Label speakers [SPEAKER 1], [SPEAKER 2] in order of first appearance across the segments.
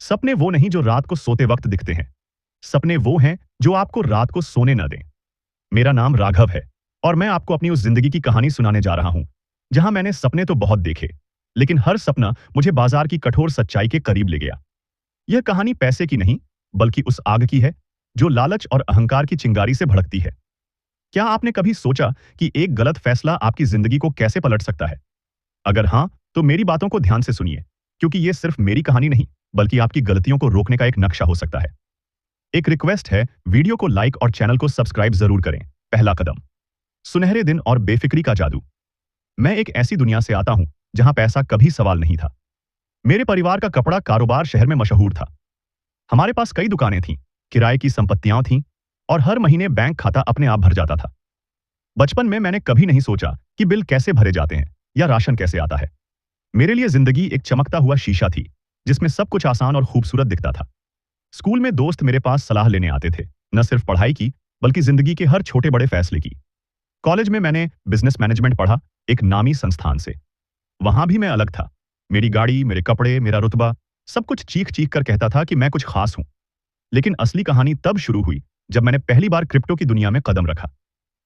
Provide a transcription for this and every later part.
[SPEAKER 1] सपने वो नहीं जो रात को सोते वक्त दिखते हैं। सपने वो हैं जो आपको रात को सोने न दें। मेरा नाम राघव है और मैं आपको अपनी उस जिंदगी की कहानी सुनाने जा रहा हूं जहां मैंने सपने तो बहुत देखे, लेकिन हर सपना मुझे बाजार की कठोर सच्चाई के करीब ले गया। यह कहानी पैसे की नहीं, बल्कि उस आग की है जो लालच और अहंकार की चिंगारी से भड़कती है। क्या आपने कभी सोचा कि एक गलत फैसला आपकी जिंदगी को कैसे पलट सकता है? अगर हां, तो मेरी बातों को ध्यान से सुनिए, क्योंकि यह सिर्फ मेरी कहानी नहीं, बल्कि आपकी गलतियों को रोकने का एक नक्शा हो सकता है। एक रिक्वेस्ट है, वीडियो को लाइक और चैनल को सब्सक्राइब जरूर करें। पहला कदम, सुनहरे दिन और बेफिक्री का जादू। मैं एक ऐसी दुनिया से आता हूं जहां पैसा कभी सवाल नहीं था। मेरे परिवार का कपड़ा कारोबार शहर में मशहूर था। हमारे पास कई दुकानें थीं, किराए की संपत्तियां थीं और हर महीने बैंक खाता अपने आप भर जाता था। बचपन में मैंने कभी नहीं सोचा कि बिल कैसे भरे जाते हैं या राशन कैसे आता है। मेरे लिए जिंदगी एक चमकता हुआ शीशा थी जिसमें सब कुछ आसान और खूबसूरत दिखता था। स्कूल में दोस्त मेरे पास सलाह लेने आते थे, न सिर्फ पढ़ाई की, बल्कि जिंदगी के हर छोटे बड़े फैसले की। कॉलेज में मैंने बिजनेस मैनेजमेंट पढ़ा, एक नामी संस्थान से। वहां भी मैं अलग था। मेरी गाड़ी, मेरे कपड़े, मेरा रुतबा, सब कुछ चीख चीख कर कहता था कि मैं कुछ खास हूं। लेकिन असली कहानी तब शुरू हुई जब मैंने पहली बार क्रिप्टो की दुनिया में कदम रखा।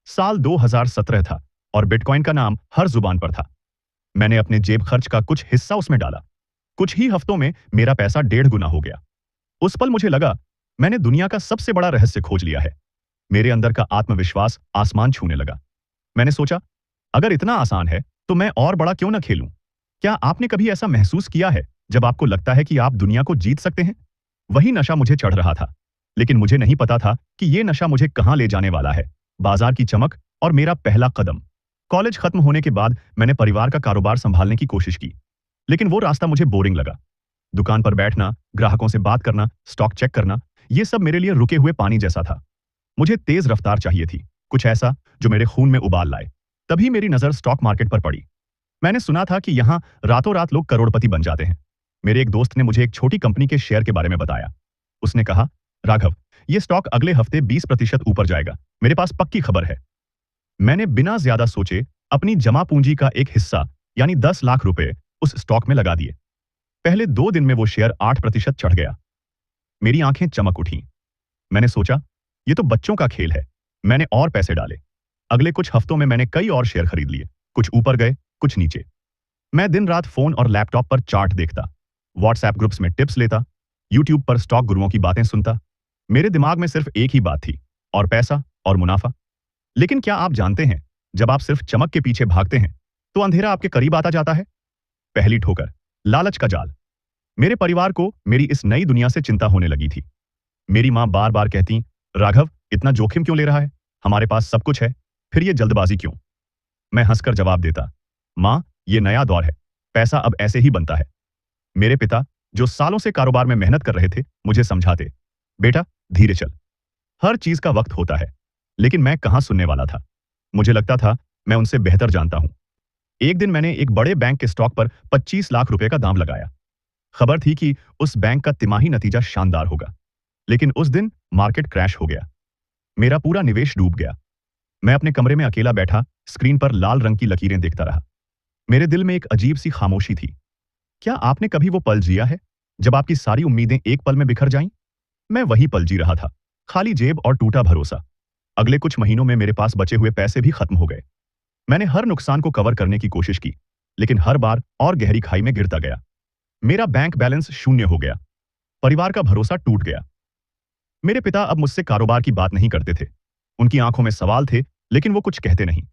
[SPEAKER 1] साल 2017 था और बिटकॉइन का नाम हर जुबान पर था। मैंने अपने जेब खर्च का कुछ हिस्सा उसमें डाला। कुछ ही हफ्तों में मेरा पैसा 1.5 गुना हो गया। उस पल मुझे लगा, मैंने दुनिया का सबसे बड़ा रहस्य खोज लिया है। मेरे अंदर का आत्मविश्वास आसमान छूने लगा। मैंने सोचा, अगर इतना आसान है तो मैं और बड़ा क्यों ना खेलूं? क्या आपने कभी ऐसा महसूस किया है जब आपको लगता है कि आप दुनिया को जीत सकते हैं? वही नशा मुझे चढ़ रहा था, लेकिन मुझे नहीं पता था कि यह नशा मुझे कहां ले जाने वाला है। बाजार की चमक और मेरा पहला कदम। कॉलेज खत्म होने के बाद मैंने परिवार का कारोबार संभालने की कोशिश की, लेकिन वो रास्ता मुझे बोरिंग लगा। दुकान पर बैठना, ग्राहकों से बात करना, स्टॉक चेक करना, यह सब मेरे लिए रुके हुए पानी जैसा था। मुझे तेज रफ्तार चाहिए थी, कुछ ऐसा जो मेरे खून में उबाल लाए। तभी मेरी नजर स्टॉक मार्केट पर पड़ी। मैंने सुना था कि यहां रातों रात लोग करोड़पति बन जाते हैं। मेरे एक दोस्त ने मुझे एक छोटी कंपनी के शेयर के बारे में बताया। उसने कहा, राघव, यह स्टॉक अगले हफ्ते 20% ऊपर जाएगा, मेरे पास पक्की खबर है। मैंने बिना ज्यादा सोचे अपनी जमा पूंजी का एक हिस्सा, यानी 10 लाख रुपए, उस स्टॉक में लगा दिए। पहले 2 दिन में वो शेयर 8% चढ़ गया। मेरी आंखें चमक उठीं। मैंने सोचा, ये तो बच्चों का खेल है। मैंने और पैसे डाले। अगले कुछ हफ्तों में मैंने कई और शेयर खरीद लिए, कुछ ऊपर गए, कुछ नीचे। मैं दिन रात फोन और लैपटॉप पर चार्ट देखता, व्हाट्सएप ग्रुप्स में टिप्स लेता, यूट्यूब पर स्टॉक गुरुओं की बातें सुनता। मेरे दिमाग में सिर्फ एक ही बात थी, और पैसा और मुनाफा। लेकिन क्या आप जानते हैं, जब आप सिर्फ चमक के पीछे भागते हैं तो अंधेरा आपके करीब आता जाता है। पहली ठोकर, लालच का जाल। मेरे परिवार को मेरी इस नई दुनिया से चिंता होने लगी थी। मेरी मां बार बार कहती, राघव, इतना जोखिम क्यों ले रहा है? हमारे पास सब कुछ है, फिर ये जल्दबाजी क्यों? मैं हंसकर जवाब देता, मां, ये नया दौर है, पैसा अब ऐसे ही बनता है। मेरे पिता, जो सालों से कारोबार में मेहनत कर रहे थे, मुझे समझाते, बेटा धीरे चल, हर चीज का वक्त होता है। लेकिन मैं कहां सुनने वाला था। मुझे लगता था मैं उनसे बेहतर जानता हूं। एक दिन मैंने एक बड़े बैंक के स्टॉक पर 25 लाख रुपए का दांव लगाया। खबर थी कि उस बैंक का तिमाही नतीजा शानदार होगा। लेकिन उस दिन मार्केट क्रैश हो गया। मेरा पूरा निवेश डूब गया। मैं अपने कमरे में अकेला बैठा, स्क्रीन पर लाल रंग की लकीरें देखता रहा। मेरे दिल में एक अजीब सी खामोशी थी। क्या आपने कभी वो पल जिया है जब आपकी सारी उम्मीदें एक पल में बिखर जाईं? मैं वही पल जी रहा था, खाली जेब और टूटा भरोसा। अगले कुछ महीनों में मेरे पास बचे हुए पैसे भी खत्म हो गए। मैंने हर नुकसान को कवर करने की कोशिश की, लेकिन हर बार और गहरी खाई में गिरता गया। मेरा बैंक बैलेंस शून्य हो गया। परिवार का भरोसा टूट गया। मेरे पिता अब मुझसे कारोबार की बात नहीं करते थे। उनकी आंखों में सवाल थे, लेकिन वो कुछ कहते नहीं।